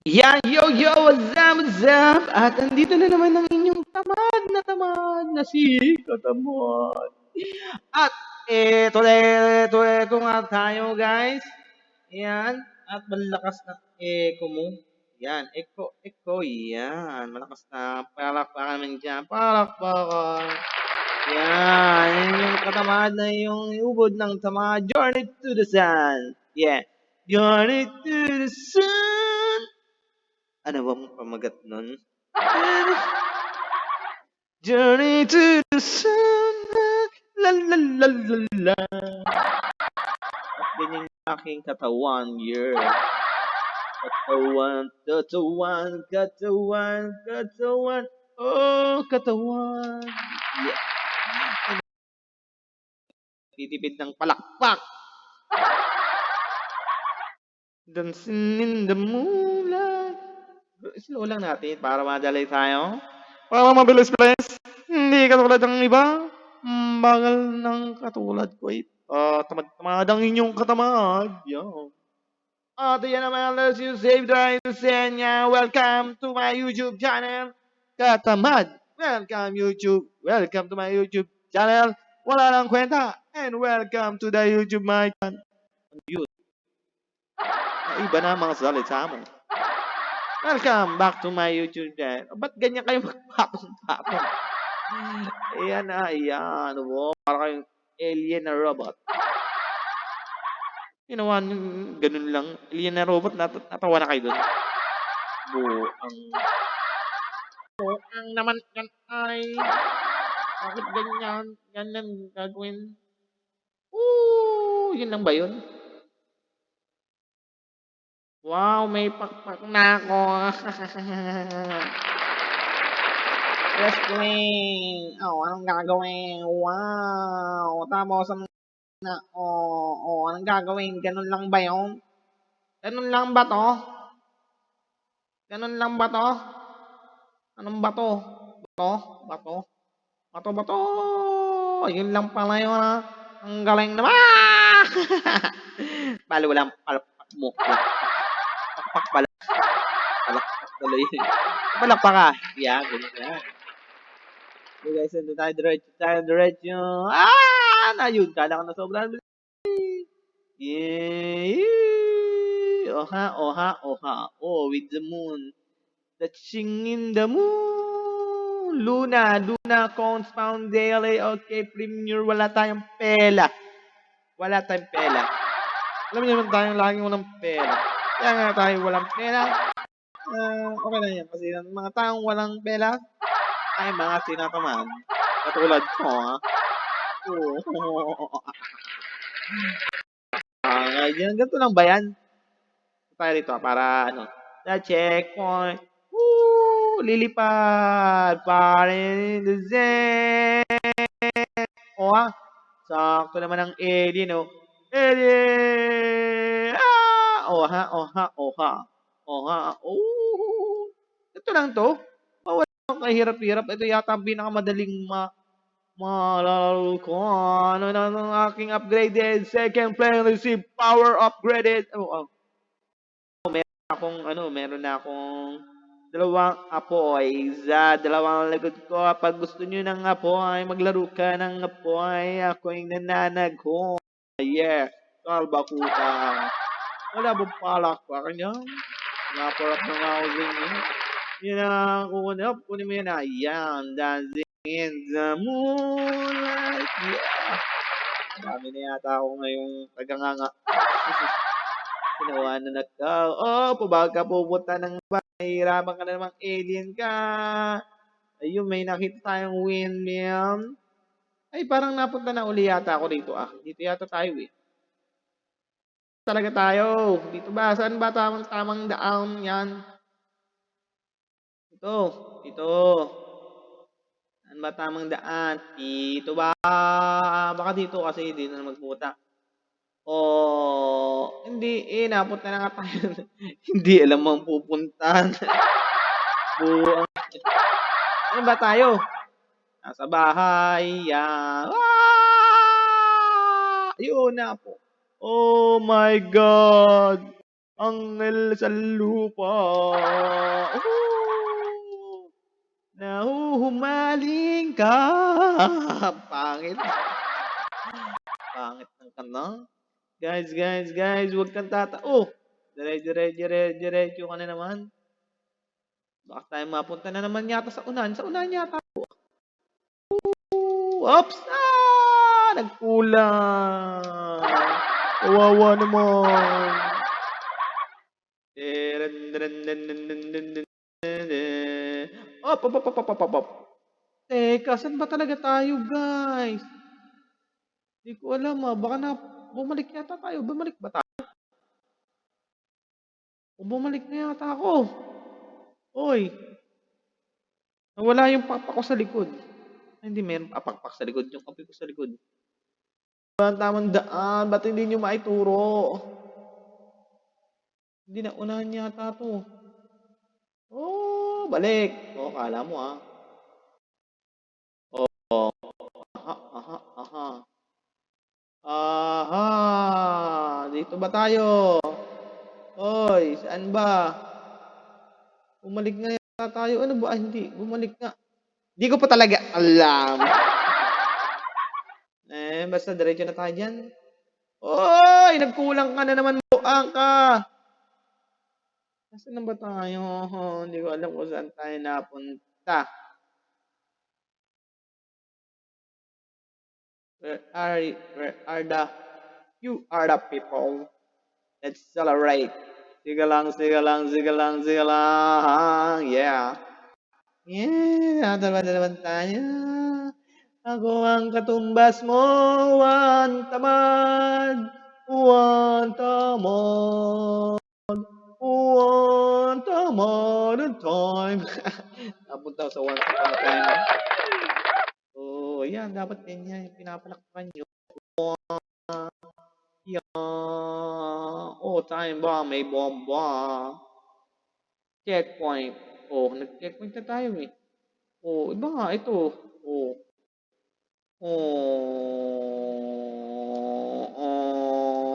Yan, yo, yo, what's up? At andito na naman ang inyong tamad na si Katamad. At ito nga tayo guys. Yan, at malakas na echo mo. Yan, echo, yan. Malakas na, palakpakan naman dyan, palakpakan. Yan, yan yung katamad na yung ubod ng tamad. Journey to the sun. Yeah, journey to the sun. Ano bang pamagat nun? Journey to the sun. La la la la la. At ganyan yung aking katawan, yeah. Katawan. Oh, katawan. Yeah. Titipid ng palakpak. Dancing in the moonlight. Slow lang natin para madalay tayo. Para mabilis, please. Hindi katulad ng iba. Bagal ng katulad ko eh. Tamad-tamad ang inyong katamad. Yo. At yan naman, let's you save the innocent. Welcome to my YouTube channel. Katamad. Welcome to my YouTube channel. Wala lang kwenta. And welcome to the YouTube my channel. Iba na mga salita mo. Welcome back to my YouTube channel. Ba't ganyan kayo magpapong-tapong? Ayan. Wow, para kayong alien na robot. Ginawa nyo, ganun lang. Alien na robot, natawa na kayo dun. Buang naman yan ay. Bakit ganyan? Ganyan gagawin. Yun lang ba yun? Wow, may pakpak na ako. Wrestling. Anong gagawin? Wow. Tapos, anong gagawin? Ganun lang ba yun? Ganun lang ba to? Anong bato? Bato. Yun lang pala yun ha. Ang galing naman. Balo lang palakpak mo. Palakpak pala. Palakpak tuloy. Palakpak ka. Yeah, ganyan na. Okay guys, ito tayo diretso. Nayun. Kala ko na sobrang. Yeah. Oha. Oh, with the moon. Touching in the moon. Luna, Cones Pound Daily. Okay, Premier. Wala tayong pela. Alam niyo naman tayong laging walang pera. Kaya nga tayo walang pera. Okay lang yan. Kasi ang mga taong walang pera ay mga tinatamad. Katulad ko, ha? Ganito lang ba yan? Tayo rito, para the checkpoint. Lilipad. Parin in the zen. Sakto naman ang alien, Alien! Oha. Ito lang to. Wala akong kahirap-hirap. Ito yata ang pinakamadaling malaro ko. Ano na ang aking upgraded second plane receive power upgraded. Meron na akong dalawang apoy sa dalawang likod ko. Pag gusto nyo ng apoy, maglaro ka ng apoy. Ako yung nananaghon. Yeah, kalbakuta. Wala bang palakpakan yan? Naparap na nga ako din yun. Yun ang kunin mo yan. Ayan, dancing in the moonlight. Yeah. Dami na yata ako ngayong taganganga. Ginawa na nagkaw. Pabag ka pupunta ng mahirapan ka na namang alien ka. Ayun, may nakita tayong windmill. Ay, parang napunta na uli yata ako dito. Dito yata tayo Talaga tayo. Dito ba? Saan ba tamang daan yan? Dito. Saan ba tamang daan? Dito ba? Baka dito kasi dito na magputa. Hindi. Napunta na nga tayo. Hindi alam ang pupuntahan. Buang. Ano ba tayo? Nasa bahay. Yan. Yun na po. Oh my God. Anghel sa lupa. Nahuhumaling ka. Pangit. Pangit ng kana. Guys, huwag kang Oh! Diretso ka na naman. Baka tayo mapunta na naman yata sa unan. Sa unan yata. Oops! Nagkulang. Kawawa naman. Op. Teka, saan ba talaga tayo, guys? Hindi ko alam, baka na bumalik yata tayo. Bumalik ba tayo? O bumalik na yata ako. Oy, nawala yung pakpak ko sa likod. Ay, hindi, meron pakpak sa likod. Yung kape ko sa likod. Ba ang tamang daan? Ba't hindi nyo maituro? Hindi na unahan yata to. Oh, balik. Oh, kala mo Oh, aha. Aha, dito ba tayo? Hoy, saan ba? Bumalik nga yata tayo. Ano ba? Hindi, bumalik nga. Hindi ko pa talaga alam. Basta diretso na tayo dyan. Hoy, nagkulang ka na naman, buang ka. Nasaan na ba tayo? Hindi ko alam kung saan tayo napunta. Where are you are the people. Let's celebrate. Sige lang. Yeah. Natawad na naman tayo. Ako ang katumbas mo, one tamad. One tamad in time. Napunta sa one tamad in time. Oh, yan. Dapat ganyan. Pinapalakpan nyo. Oh, time bomb. May bomba. Checkpoint. Oh, nag-checkpoint na tayo eh. Oh, iba nga. Ito. Oh.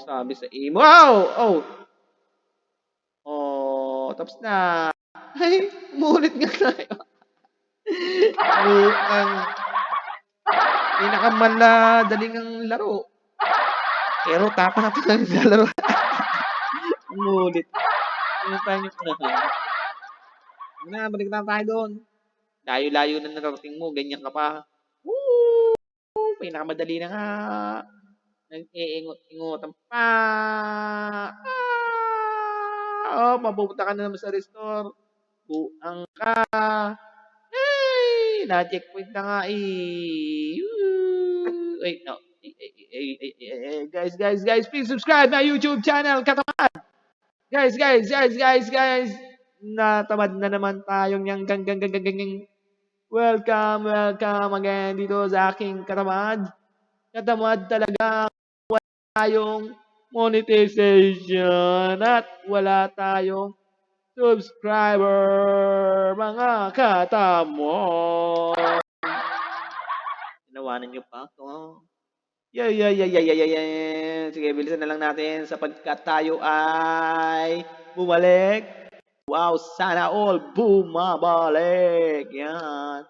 Sabi sa imo. Oh! Tapos na. Ay, umulit nga tayo. Ang pinakamadaling ang laro. Pero tapa na pa lang laro. Umulit. Ano tayo yung unahan? Balik na tayo doon. Layo-layo na narating mo. Ganyan ka pa. Woo! Pinakamadali na nga. Nag-iingot-ingotan pa. Mapupunta ka na naman sa restore. Buang ka. Hey! Na-checkpoint na nga eh. Wait, no. Guys, please subscribe my YouTube channel, Katamad. Guys. Natamad na naman tayong yang gang. Welcome again dito sa aking Katamad. Katamad talaga. Wala tayong monetization at wala tayong subscriber, mga katamad. Tinawanan nyo pa ako. Yeah. Sige, bilisan na lang natin sapagkat tayo ay bumalik. Wow, sana all bumabalik. Yan.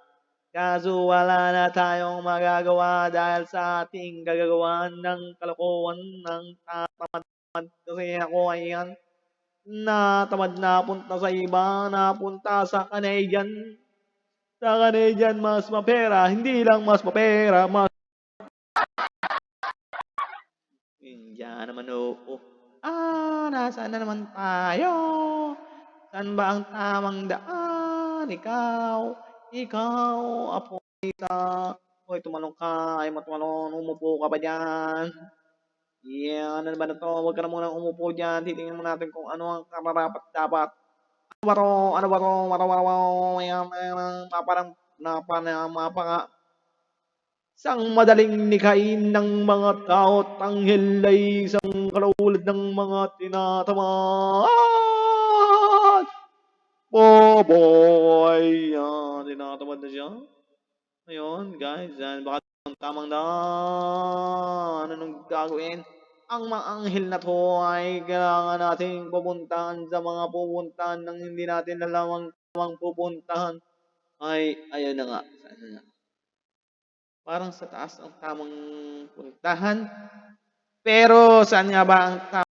Kaso wala na tayong magagawa dahil sa ating gagagawan ng kalokohan ng tatamad. Kasi ako ayan, natamad na punta sa iba, napunta sa Canadian. Sa Canadian, mas mapera. Hindi lang mas mapera, mas... Diyan naman oo. Nasaan na naman tayo? Saan ba ang tamang daan? Ikaw, apo isa. Hoy, tumalong ka. Ay, matumalong. Umupo ka pa dyan. Ano ba na to? Huwag ka na munang umupo dyan. Titingnan mo natin kung ano ang kararapat dapat. Ano ba to? Parang napaka isang madaling nikain ng mga tao at anghel ay isang kalulad ng mga tinatamad. Boy! Yan, tinatamad na siya. Ayun, guys, yan. Baka ang tamang daan. Anong gagawin? ang mga anghel na 'to ay kailangan nating pupuntahan sa mga pupuntahan ng hindi natin alam ang pupuntahan. Ay, ayun na nga, sana nga. Parang sa taas ang tamang puntahan, pero saan nga ba ang tama?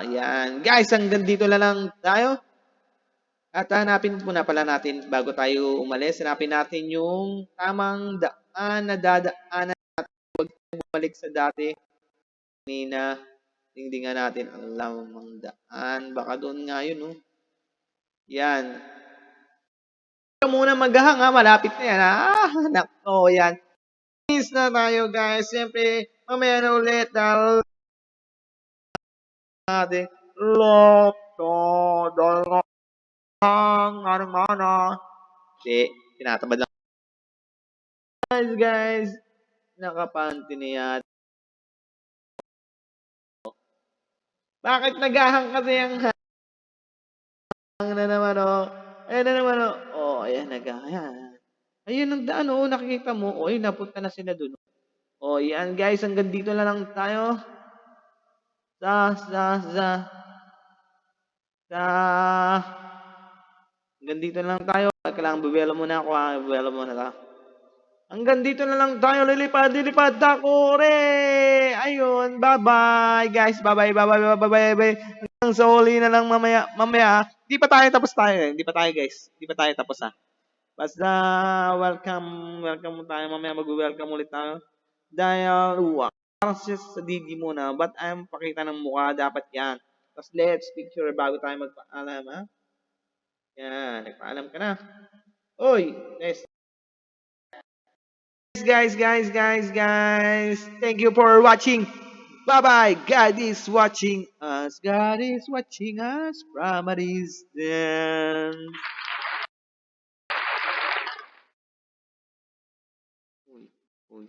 Ayan. Guys, hanggang dito na lang tayo. At hanapin muna pala natin bago tayo umalis, hanapin natin yung tamang daan na dadaanan natin. Huwag tayong bumalik sa dati. Kanina, hindi nga natin alam ang daan. Baka doon nga yun, no? Yan. Huwag ka muna maghahang, ha? Malapit na yan, ha? Nako, yan. Miss na tayo, guys. Siyempre, mamaya na ulit dahil natin love to the mana. Hindi, tinatabad lang. Guys, nakapanty na yan. Bakit naghahang kasi ang hang na naman, oh. Ayan na naman, oh. Oh, ayan, ayan. Ayun ang daan, oh. Nakikita mo, oh, napunta na sila dun. Oh, yan, guys. Hanggang dito na lang tayo. Sa. Hanggang dito na lang tayo. Kailangan bubelo muna ako, ha. Bubelo muna ta. Hanggang dito na lang tayo. Lilipad ako. Re! Ayun. Bye-bye, guys. Bye-bye. Hanggang sa huli na lang mamaya. Hindi pa tayo tapos tayo, eh. Hindi pa tayo, guys. Hindi pa tayo tapos, ha. Basta, welcome tayo. Mamaya mag-welcome ulit tayo. Dahil, parang sa Didi muna. Ba't ayaw pakita ng mukha? Dapat yan. Tapos, let's picture bago tayo magpaalam, ha. Yan. Nagpaalam ka na. Oy, nice. Guys. Thank you for watching. Bye-bye. God is watching us. God is watching us from a distance. Uy.